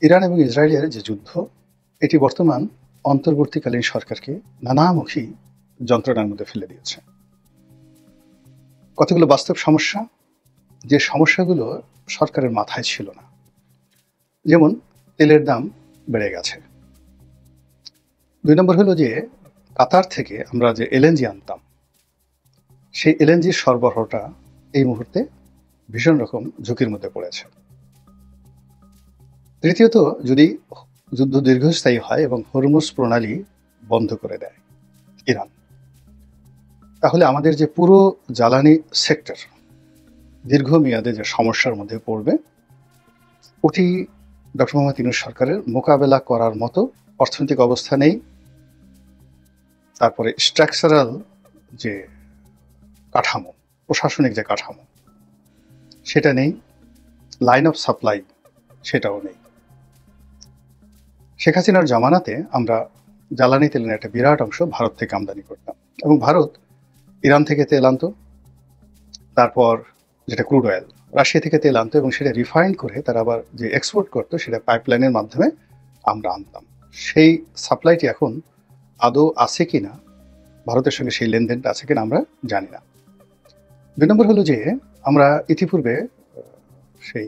Iran এবং ইসরায়েলের যে যুদ্ধ, এটি বর্তমান অন্তর্বর্তীকালীন সরকারকে নানামুখী যন্ত্রণার মধ্যে ফেলে দিয়েছে। কতগুলো বাস্তব সমস্যা, যে সমস্যাগুলো সরকারের মাথায় ছিল না। যেমন তেলের দাম বেড়ে গেছে। ২ নম্বর হলো যে কাতার থেকে আমরা যে এলএনজি আনতাম, সেই এলএনজির সরবরাহটা এই মুহূর্তে ভীষণ রকম ঝুঁকির মধ্যে পড়েছে। তৃতীয়ত, যদি যুদ্ধ দীর্ঘস্থায়ী হয় এবং হরমুজ প্রণালী বন্ধ করে দেয় ইরান, তাহলে আমাদের যে পুরো জ্বালানি সেক্টর দীর্ঘমেয়াদে যে সমস্যার মধ্যে পড়বে, ওটি ডক্টর মোহাম্মদ ইউনূস সরকারের মোকাবেলা করার মতো অর্থনৈতিক অবস্থা নেই। তারপরে স্ট্রাকচারাল যে কাঠামো, প্রশাসনিক যে কাঠামো, সেটা নেই। লাইন অফ সাপ্লাই সেটাও নেই। শেখ হাসিনার জামানাতে আমরা জ্বালানি তেলের একটা বিরাট অংশ ভারত থেকে আমদানি করতাম, এবং ভারত ইরান থেকে তেল আনতো, তারপর যেটা ক্রুড অয়েল রাশিয়া থেকে তেল আনতো, এবং সেটা রিফাইন করে তারা আবার যে এক্সপোর্ট করতো সেটা পাইপলাইনের মাধ্যমে আমরা আনতাম। সেই সাপ্লাইটি এখন আদৌ আছে কিনা, ভারতের সঙ্গে সেই লেনদেনটা আছে কিনা আমরা জানি না। ২ নম্বর হলো যে আমরা ইতিপূর্বে সেই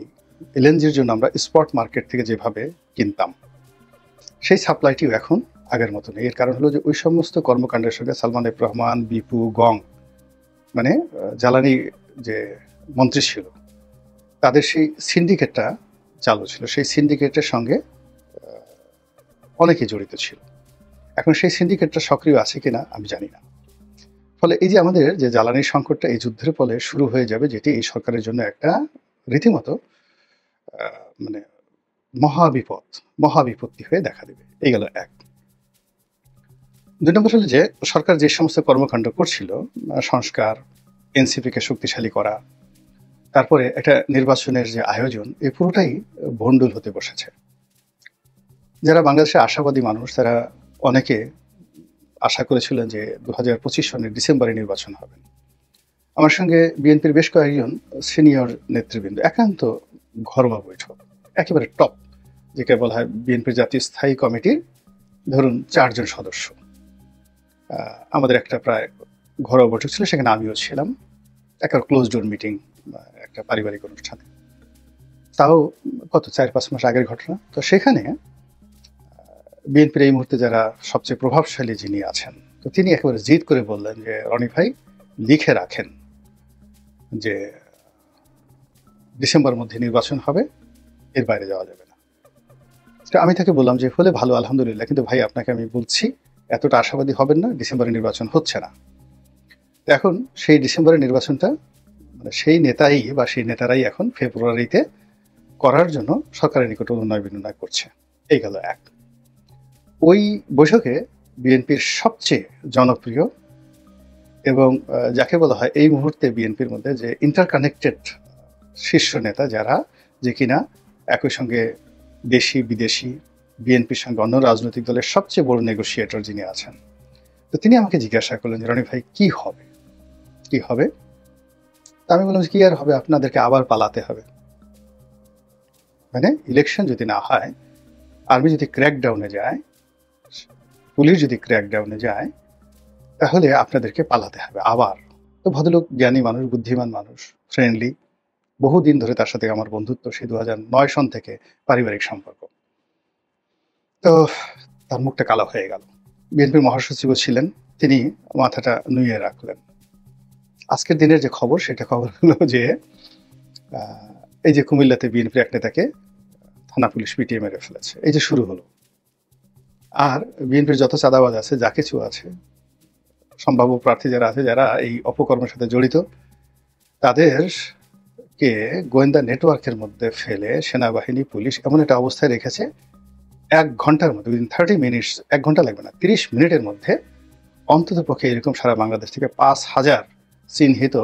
এলএনজির জন্য আমরা স্পট মার্কেট থেকে যেভাবে কিনতাম, সেই সাপ্লাইটিও এখন আগের মতো নেই। এর কারণ হলো যে ওই সমস্ত কর্মকাণ্ডের সঙ্গে সালমান এফ রহমান, বিপু, গং, মানে জ্বালানি যে মন্ত্রী ছিল, তাদের সেই সিন্ডিকেটটা চালু ছিল। সেই সিন্ডিকেটের সঙ্গে অনেকে জড়িত ছিল। এখন সেই সিন্ডিকেটটা সক্রিয় আছে কিনা আমি জানি না। ফলে এই যে আমাদের যে জ্বালানির সংকটটা এই যুদ্ধের ফলে শুরু হয়ে যাবে, যেটি এই সরকারের জন্য একটা রীতিমতো মানে মহাবিপত্তি হয়ে দেখা দেবে। এই গেল এক। ২ নম্বর হলো যে সরকার যে সমস্ত কর্মকাণ্ড করছিল, সংস্কার, এনসিপিকে শক্তিশালী করা, তারপরে একটা নির্বাচনের যে আয়োজন, এই পুরোটাই ভণ্ডুল হতে বসেছে। যারা বাংলাদেশের আশাবাদী মানুষ, তারা অনেকে আশা করেছিলেন যে ২০২৫ সনের ডিসেম্বরে নির্বাচন হবে। আমার সঙ্গে বিএনপির বেশ কয়েকজন সিনিয়র নেতৃবৃন্দ একান্ত ঘরোয়া বৈঠক, একেবারে টপ, যেটা বলা হয় বিএনপির জাতীয় স্থায়ী কমিটির ধরুন ৪ জন সদস্য, আমাদের একটা প্রায় ঘরোয়া বৈঠক ছিল, সেখানে আমিও ছিলাম। একটা ক্লোজ ডোর মিটিং, একটা পারিবারিক অনুষ্ঠানে, তাও কত ৪-৫ মাস আগের ঘটনা। তো সেখানে বিএনপির এই মুহূর্তে যারা সবচেয়ে প্রভাবশালী যিনি আছেন, তো তিনি একেবারে জিদ করে বললেন যে রনি ভাই, লিখে রাখেন যে ডিসেম্বরের মধ্যে নির্বাচন হবে, এর বাইরে যাওয়া যাবে না। তো আমি তাকে বললাম যে হলে ভালো, আলহামদুলিল্লাহ, কিন্তু ভাই আপনাকে আমি বলছি এতটা আশাবাদী হবেন না, ডিসেম্বরে নির্বাচন হচ্ছে না। এখন সেই ডিসেম্বরের নির্বাচনটা মানে সেই নেতাই বা সেই নেতারাই এখন ফেব্রুয়ারিতে করার জন্য সরকারের নিকট অনুনয় বিনয় করছে। এই গেল এক। ওই বৈঠকে বিএনপির সবচেয়ে জনপ্রিয় এবং যাকে বলা হয় এই মুহূর্তে বিএনপির মধ্যে যে ইন্টারকানেক্টেড শীর্ষ নেতা, যারা যে কিনা একই সঙ্গে দেশি বিদেশি, বিএনপির সঙ্গে অন্য রাজনৈতিক দলের সবচেয়ে বড় নেগোসিয়েটর যিনি আছেন, তো তিনি আমাকে জিজ্ঞাসা করলেন যে রনি ভাই কি হবে, কি হবে? আমি বললাম কি আর হবে, আপনাদেরকে আবার পালাতে হবে। মানে ইলেকশন যদি না হয়, আর্মি যদি ক্র্যাকডাউনে যায়, পুলিশ যদি ক্র্যাকডাউনে যায়, তাহলে আপনাদেরকে পালাতে হবে আবার। তো ভদ্রলোক জ্ঞানী মানুষ, বুদ্ধিমান মানুষ, ফ্রেন্ডলি, বহুদিন ধরে তার সাথে আমার বন্ধুত্ব, সেই ২০০৯ সন থেকে পারিবারিক সম্পর্ক। তো তার মুখটা কালো হয়ে গেল। বিএনপির মহাসচিব ছিলেন, তিনি মাথাটা নুয়ে রাখলেন। আজকের দিনের যে খবর, সেটা খবর হলো যে এই যে কুমিল্লাতে বিএনপির এক নেতাকে থানা পুলিশ পিটিয়ে মেরে ফেলেছে। এই যে শুরু হলো। আর বিএনপির যত চাঁদাবাজ আছে, যা কিছু আছে, সম্ভাব্য প্রার্থী যারা আছে, যারা এই অপকর্মের সাথে জড়িত, তাদেরকে গোয়েন্দা নেটওয়ার্কের মধ্যে ফেলে সেনাবাহিনী, পুলিশ এমন একটা অবস্থায় রেখেছে, ১ ঘন্টার মধ্যে, উইদিন 30 মিনিটস, ১ ঘন্টা লাগবে না, 30 মিনিটের মধ্যে অন্তত পক্ষে এরকম সারা বাংলাদেশ থেকে ৫,০০০ চিহ্নিত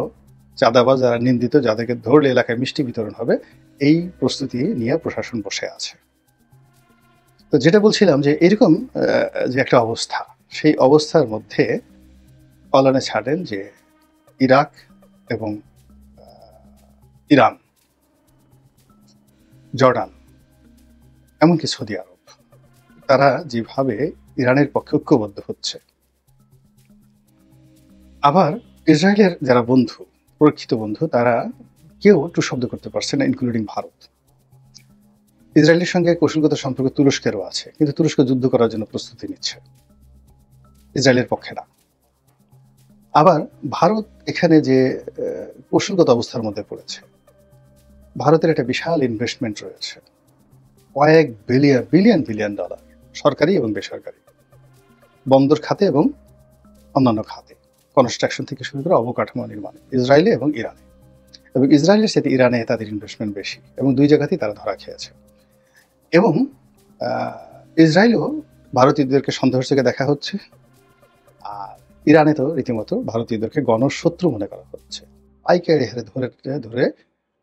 চাঁদাবাজ, যারা নিন্দিত, যাদেরকে ধরলে এলাকায় মিষ্টি বিতরণ হবে, এই প্রস্তুতি নিয়ে প্রশাসন বসে আছে। তো যেটা বলছিলাম যে এরকম যে একটা অবস্থা, সেই অবস্থার মধ্যে কলানে ছাড়েন যে ইরাক এবং ইরান, জর্ডান, এমনকি সৌদি আরব, তারা যেভাবে ইরানের পক্ষে ঐক্যবদ্ধ হচ্ছে। আবার ইসরায়েলের যারা বন্ধু, প্রকৃত বন্ধু, তারা কেউ টু শব্দ করতে পারছে না, ইনক্লুডিং ভারত। ইসরায়েলের সঙ্গে কৌশলগত সম্পর্ক তুরস্কেরও আছে, কিন্তু তুরস্ক যুদ্ধ করার জন্য প্রস্তুতি নিচ্ছে, ইসরায়েলের পক্ষে না। আবার ভারত এখানে যে কৌশলগত অবস্থার মধ্যে পড়েছে, ভারতের একটা বিশাল ইনভেস্টমেন্ট রয়েছে, কয়েক বিলিয়ন ডলার, সরকারি এবং বেসরকারি, বন্দর খাতে এবং অন্যান্য খাতে, কনস্ট্রাকশন থেকে শুরু করে অবকাঠামো নির্মাণে, ইসরায়েলে এবং ইরানে। এবং ইসরায়েলের সাথে ইরানে তাদের ইনভেস্টমেন্ট বেশি, এবং দুই জায়গাতেই তারা ধরা খেয়েছে। এবং ইসরায়েলও ভারতীয়দেরকে সন্দেহের চোখে দেখা হচ্ছে, আর ইরানে তো রীতিমতো ভারতীয়দেরকে গণশত্রু মনে করা হচ্ছে। পাইকারি হারে ধরে ধরে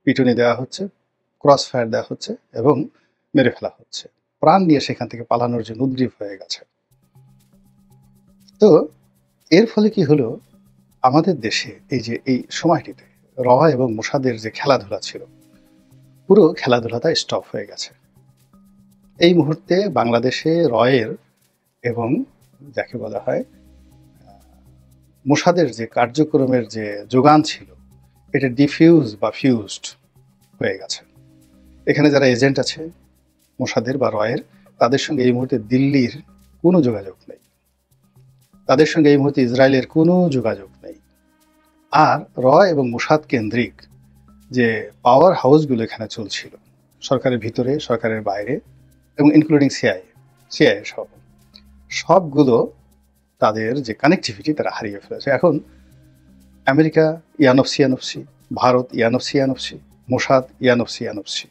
পিটুনি দেওয়া হচ্ছে, ক্রস ফায়ার দেওয়া হচ্ছে এবং মেরে ফেলা হচ্ছে, প্রাণ নিয়ে সেখান থেকে পালানোর জন্য উদ্গ্রীব হয়ে গেছে। তো এর ফলে কি হলো, আমাদের দেশে এই যে এই সময়টিতে র এবং মোসাদের যে খেলাধুলা ছিল, পুরো খেলাধুলাটা স্টপ হয়ে গেছে। এই মুহূর্তে বাংলাদেশে রয়ের এবং যাকে বলা হয় মোসাদের যে কার্যক্রমের যে যোগান ছিল, এটা ডিফিউজ বা ফিউজড হয়ে গেছে। এখানে যারা এজেন্ট আছে মোসাদের বা রয়ের, তাদের সঙ্গে এই মুহূর্তে দিল্লির কোনো যোগাযোগ নেই, তাদের সঙ্গে এই মুহূর্তে ইসরায়েলের কোনো যোগাযোগ নেই। আর র এবং মোসাদ কেন্দ্রিক যে পাওয়ার হাউসগুলো এখানে চলছিল, সরকারের ভিতরে, সরকারের বাইরে, এবং ইনক্লুডিং সিআইএ সহ, সবগুলো তাদের যে কানেক্টিভিটি তারা হারিয়ে ফেলেছে। এখন আমেরিকা ইয়ানফসি, ভারত ইয়ানফসি, মোসাদ ইয়ানফসি,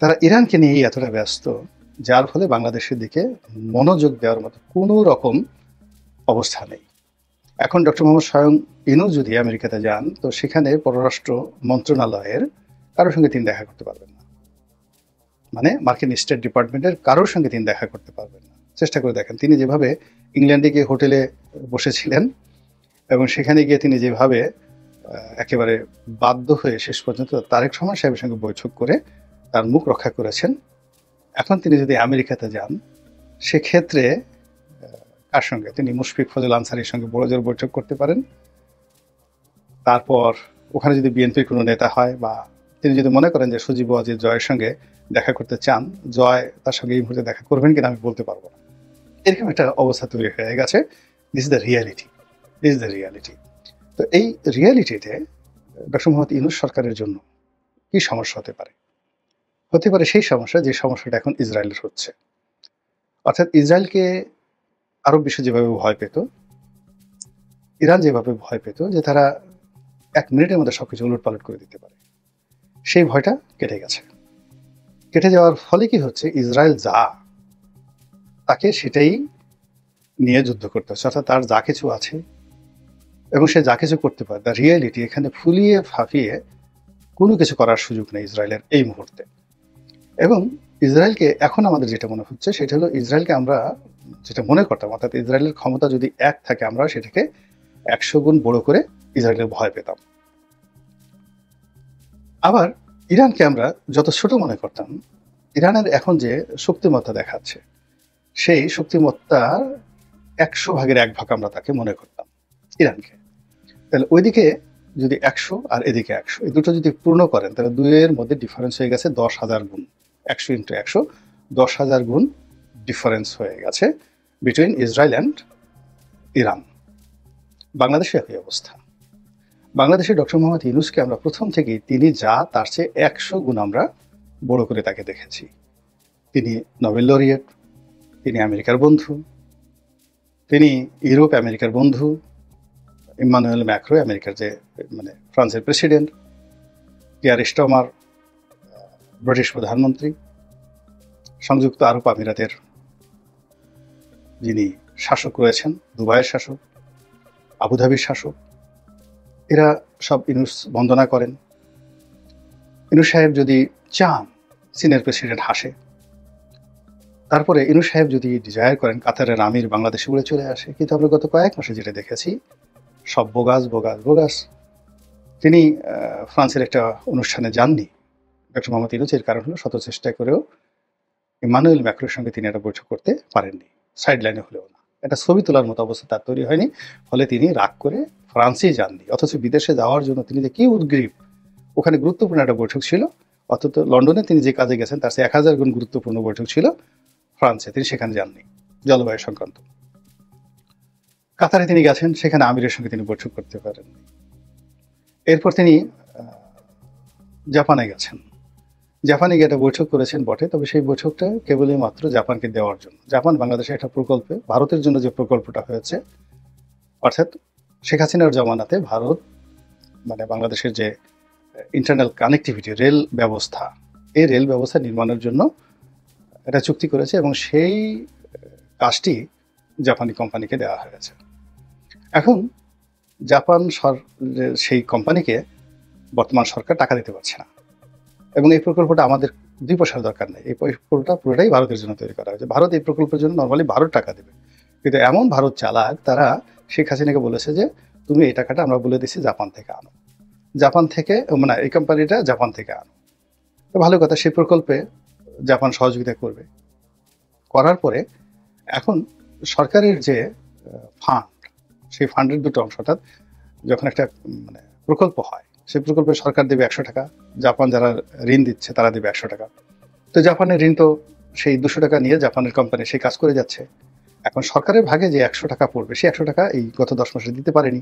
তারা ইরানকে নিয়েই এতটা ব্যস্ত, যার ফলে বাংলাদেশের দিকে মনোযোগ দেওয়ার মতো কোনো রকম অবস্থা নেই। এখন ডক্টর মোহাম্মদ স্বয়ং ইউনূস যদি আমেরিকাতে যান, তো সেখানে পররাষ্ট্র মন্ত্রণালয়ের কারোর সঙ্গে তিনি দেখা করতে পারবেন না, মানে মার্কিন স্টেট ডিপার্টমেন্টের কারোর সঙ্গে তিনি দেখা করতে পারবেন না। চেষ্টা করে দেখেন, তিনি যেভাবে ইংল্যান্ডে গিয়ে হোটেলে বসেছিলেন এবং সেখানে গিয়ে তিনি যেভাবে একেবারে বাধ্য হয়ে শেষ পর্যন্ত তারেক রহমান সাহেবের সঙ্গে বৈঠক করে তার মুখ রক্ষা করেছেন, এখন তিনি যদি আমেরিকাতে যান, সেক্ষেত্রে কার সঙ্গে তিনি মুশফিক ফজল আনসারীর সঙ্গে বড়জোর বৈঠক করতে পারেন। তারপর ওখানে যদি বিএনপির কোনো নেতা হয়, বা তিনি যদি মনে করেন যে সজীব ওয়াজিদ জয়ের সঙ্গে দেখা করতে চান, জয় তার সঙ্গে এই মুহূর্তে দেখা করবেন কিনা আমি বলতে পারবো না। এরকম একটা অবস্থা তৈরি হয়ে গেছে। This is the reality. তো এই রিয়ালিটিতে ডক্টর মোহাম্মদ ইউনূস সরকারের জন্য কি সমস্যা হতে পারে সেই সমস্যা, যে সমস্যাটা এখন ইসরায়েলের হচ্ছে। অর্থাৎ ইসরায়েলকে আরব বিশ্ব যেভাবে ভয় পেত, ইরান যেভাবে ভয় পেত যে তারা 1 মিনিটের মধ্যে সবকিছু উলটপালট করে দিতে পারে, সেই ভয়টা কেটে গেছে। কেটে যাওয়ার ফলে কি হচ্ছে, ইসরায়েল যা, তাকে সেটাই নিয়ে যুদ্ধ করতে হচ্ছে। অর্থাৎ তার যা কিছু আছে এবং সে যা কিছু করতে পারে, দ্য রিয়েলিটি, এখানে ফুলিয়ে ফাঁপিয়ে কোনো কিছু করার সুযোগ নেই ইসরায়েলের এই মুহূর্তে। এবং ইসরায়েলকে এখন আমাদের যেটা মনে হচ্ছে, সেটা হলো ইসরায়েলকে আমরা যেটা মনে করতাম, অর্থাৎ ইসরায়েলের ক্ষমতা যদি 1 থাকে, আমরা সেটাকে 100 গুণ বড় করে ইসরায়েলের ভয় পেতাম। আবার ইরানকে আমরা যত ছোট মনে করতাম, ইরানের এখন যে শক্তিমত্তা দেখাচ্ছে, সেই শক্তিমত্তার 100 ভাগের 1 ভাগ আমরা তাকে মনে করতাম ইরানকে। তাহলে ওইদিকে যদি 100 আর এদিকে 100, এই দুটো যদি পূর্ণ করেন, তাহলে দুইয়ের মধ্যে ডিফারেন্স হয়ে গেছে 10,000 গুণ। 100 ইন্টু 100, 10,000 গুণ ডিফারেন্স হয়ে গেছে বিটুইন ইসরায়েল অ্যান্ড ইরান। বাংলাদেশে একই অবস্থা। বাংলাদেশে ডক্টর মোহাম্মদ ইউনূসকে আমরা প্রথম থেকেই তিনি যা, তার চেয়ে 100 গুণ আমরা বড় করে তাকে দেখেছি। তিনি নোবেল লরিয়েট, তিনি আমেরিকার বন্ধু, তিনি ইউরোপ আমেরিকার বন্ধু, ইম্মানুয়েল ম্যাক্রো আমেরিকার যে মানে ফ্রান্সের প্রেসিডেন্ট, কিয়ার স্টারমার ব্রিটিশ প্রধানমন্ত্রী, সংযুক্ত আরব আমিরাতের যিনি শাসক রয়েছেন, দুবাইয়ের শাসক, আবুধাবির শাসক, এরা সব ইউনূস বন্দনা করেন। ইউনূস সাহেব যদি চান, চীনের প্রেসিডেন্ট হাসে। তারপরে ইউনূস সাহেব যদি ডিজায়ার করেন, কাতারের আমির বাংলাদেশে বলে চলে আসে। কিন্তু আমরা গত কয়েক মাসে যেটা দেখেছি, সব বোগাস। তিনি ফ্রান্সের একটা অনুষ্ঠানে যাননি ডক্টর মোহাম্মদ ইউনূস। এর কারণ হলো শত চেষ্টা করেও ইমানুয়েল ম্যাক্রোর সঙ্গে তিনি একটা বৈঠক করতে পারেননি, সাইড লাইনে হলেও না। একটা ছবি তোলার মতো অবস্থা তার তৈরি হয়নি, ফলে তিনি রাগ করে ফ্রান্সেই যাননি। অথচ বিদেশে যাওয়ার জন্য তিনি যে কি উদ্গ্রীব, ওখানে গুরুত্বপূর্ণ একটা বৈঠক ছিল, অথচ লন্ডনে তিনি যে কাজে গেছেন তার চেয়ে 1000 গুণ গুরুত্বপূর্ণ বৈঠক ছিল ফ্রান্সে, তিনি সেখানে যাননি জলবায়ু সংক্রান্ত। কাতারে তিনি গেছেন, সেখানে আমিরের সঙ্গে তিনি বৈঠক করতে পারেননি। এরপর তিনি জাপানে গেছেন, জাপানে গিয়ে একটা বৈঠক করেছেন বটে, তবে সেই বৈঠকটা কেবলই মাত্র জাপানকে দেওয়ার জন্য। জাপান বাংলাদেশের একটা প্রকল্পে ভারতের জন্য যে প্রকল্পটা হয়েছে, অর্থাৎ শেখ হাসিনার জমানাতে ভারত মানে বাংলাদেশের যে ইন্টারনাল কানেক্টিভিটি রেল ব্যবস্থা, এই রেল ব্যবস্থা নির্মাণের জন্য একটা চুক্তি করেছে এবং সেই কাজটি জাপানি কোম্পানিকে দেওয়া হয়েছে। এখন জাপান সেই কোম্পানিকে বর্তমান সরকার টাকা দিতে পারছে না, এবং এই প্রকল্পটা আমাদের 2 পয়সার দরকার নেই। এই প্রকল্পটা পুরোটাই ভারতের জন্য তৈরি করা হয়েছে। ভারত এই প্রকল্পের জন্য নর্মালি ভারত টাকা দেবে, কিন্তু এমন ভারত চালাক, তারা শেখ হাসিনাকে বলেছে যে তুমি এই টাকাটা আমরা বলে দিচ্ছি জাপান থেকে আনো, জাপান থেকে মানে এই কোম্পানিটা জাপান থেকে আনো। তো ভালো কথা, সেই প্রকল্পে জাপান সহযোগিতা করবে। করার পরে এখন সরকারের যে ফান্ড, সেই ফান্ডের দুটো অংশ, অর্থাৎ যখন একটা মানে প্রকল্প হয়, সেই প্রকল্পে সরকার দেবে 100 টাকা, জাপান যারা ঋণ দিচ্ছে তারা দেবে 100 টাকা। তো জাপানের ঋণ তো সেই 200 টাকা নিয়ে জাপানের কোম্পানি সেই কাজ করে যাচ্ছে। এখন সরকারের ভাগে যে 100 টাকা পড়বে, সেই 100 টাকা এই গত 10 মাসে দিতে পারেনি।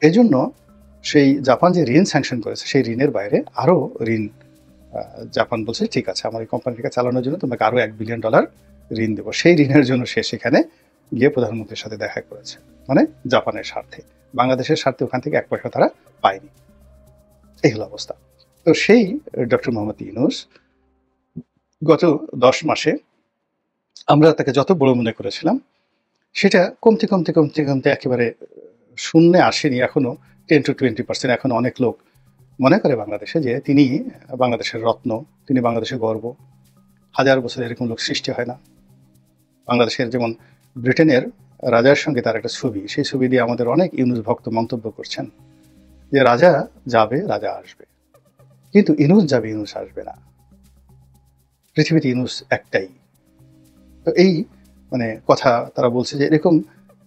এই জন্য সেই জাপান যে ঋণ স্যাংশন করেছে, সেই ঋণের বাইরে আরও ঋণ জাপান বলছে ঠিক আছে, আমার এই কোম্পানিটাকে চালানোর জন্য তোমাকে আরও $1 বিলিয়ন ঋণ দেবো। সেই ঋণের জন্য সে সেখানে গিয়ে প্রধানমন্ত্রীর সাথে দেখা করেছে, মানে জাপানের স্বার্থে। বাংলাদেশের স্বার্থে ওখান থেকে 1 পয়সা তারা পায়নি। এই হলো অবস্থা। তো সেই ডক্টর মোহাম্মদ ইউনূস গত 10 মাসে আমরা তাকে যত বড় মনে করেছিলাম, সেটা কমতে কমতে কমতে কমতে একেবারে শূন্যে আসেনি, এখনো 10 to 20%। এখন অনেক লোক মনে করে বাংলাদেশে যে তিনি বাংলাদেশের রত্ন, তিনি বাংলাদেশের গর্ব। 1000 বছর এরকম লোক সৃষ্টি হয় না। বাংলাদেশের যেমন ব্রিটেনের রাজার সঙ্গে তার একটা ছবি, সেই ছবি দিয়ে আমাদের অনেক ইউনূস ভক্ত মন্তব্য করছেন যে রাজা যাবে, রাজা আসবে, কিন্তু ইউনূস যাবে, ইউনূস আসবে না। পৃথিবীতে ইউনূস একটাই। তো এই মানে কথা তারা বলছে যে এরকম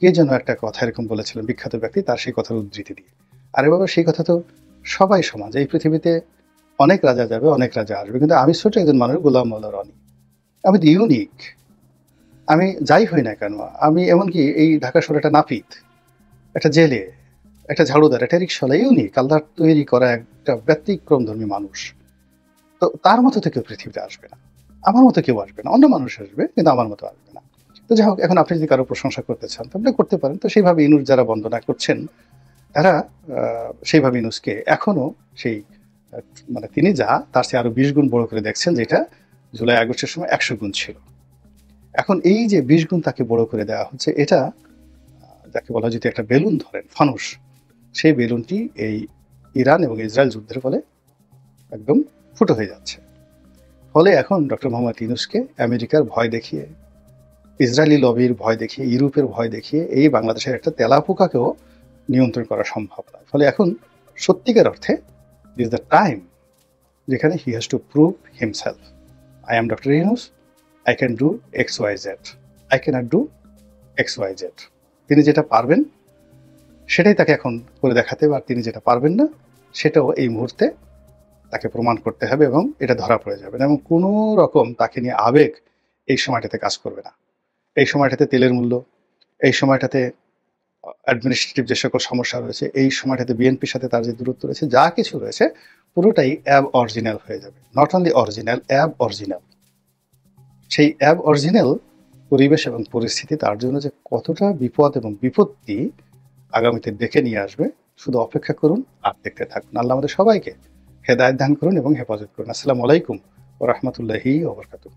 কে যেন একটা কথা এরকম বলেছিলেন বিখ্যাত ব্যক্তি, তার সেই কথার উদ্ধৃতি দিয়ে। আরে বাবা, সেই কথা তো সবাই সমাজ, এই পৃথিবীতে অনেক রাজা যাবে, অনেক রাজা আসবে, কিন্তু আমি ছোট একজন মানুষ, গোলাম মোল্লা রনি, আমি তো ইউনিক। আমি যাই হই না কেন, আমি এমনকি এই ঢাকা শহরে একটা নাপিত, একটা জেলে, একটা ঝাড়ুদার, একটা রিক্সাওয়ালা, ইউনিক, আল্লাহর তৈরি করা একটা ব্যতিক্রমধর্মী মানুষ। তো তার মতো তো কেউ পৃথিবীতে আসবে না, আমার মতো কেউ আসবে না, অন্য মানুষ আসবে, কিন্তু আমার মতো আসবে না। তো যাই হোক, এখন আপনি যদি কারো প্রশংসা করতে চান তো আপনি করতে পারেন। তো সেইভাবে ইউনূস যারা বন্দনা করছেন, তারা সেইভাবে ইউনূসকে এখনো সেই মানে তিনি যা তার চেয়ে আরো 20 গুণ বড় করে দেখছেন, যেটা জুলাই আগস্টের সময় 100 গুণ ছিল। এখন এই যে 20 গুণ তাকে বড় করে দেওয়া হচ্ছে, এটা যাকে বলা হয় যদি একটা বেলুন ধরেন, ফানুস, সেই বেলুনটি এই ইরান এবং ইসরায়েল যুদ্ধের ফলে একদম ফুটো হয়ে যাচ্ছে। ফলে এখন ডক্টর মোহাম্মদ ইউনূসকে আমেরিকার ভয় দেখিয়ে, ইসরায়েলি লবির ভয় দেখিয়ে, ইউরোপের ভয় দেখিয়ে এই বাংলাদেশের একটা তেলাপোকাকেও নিয়ন্ত্রণ করা সম্ভব নয়। ফলে এখন সত্যিকার অর্থে ইজ দ্য টাইম যেখানে he has to prove himself. I am doctor Yunus, I can do XYZ, I can't do XYZ। তিনি যেটা পারবেন সেটাই তাকে এখন করে দেখাতে হবে, আর তিনি যেটা পারবেন না সেটাও এই মুহূর্তে তাকে প্রমাণ করতে হবে, এবং এটা ধরা পড়ে যাবে না। এবং কোনো রকম তাকে নিয়ে আবেগ এই সময়টাতে কাজ করবে না। এই সময়টাতে তেলের মূল্য, এই সময়টাতে অ্যাডমিনিস্ট্রেটিভ যে সকল সমস্যা রয়েছে, এই সময়টাতে বিএনপির সাথে তার যে দূরত্ব রয়েছে, যা কিছু রয়েছে পুরোটাই অ্যাব অরিজিনাল হয়ে যাবে। Not only original, aboriginal. সেই অ্যাব অরিজিনাল পরিবেশ এবং পরিস্থিতি তার জন্য যে কতটা বিপদ এবং বিপত্তি আগামীতে ডেকে নিয়ে আসবে, শুধু অপেক্ষা করুন আর দেখতে থাকুন। আল্লাহ আমাদের সবাইকে হেদায়েত দান করুন এবং হেফাজত করুন। আসসালামু আলাইকুম ওয়া রাহমাতুল্লাহি ওয়া বারাকাতুহু।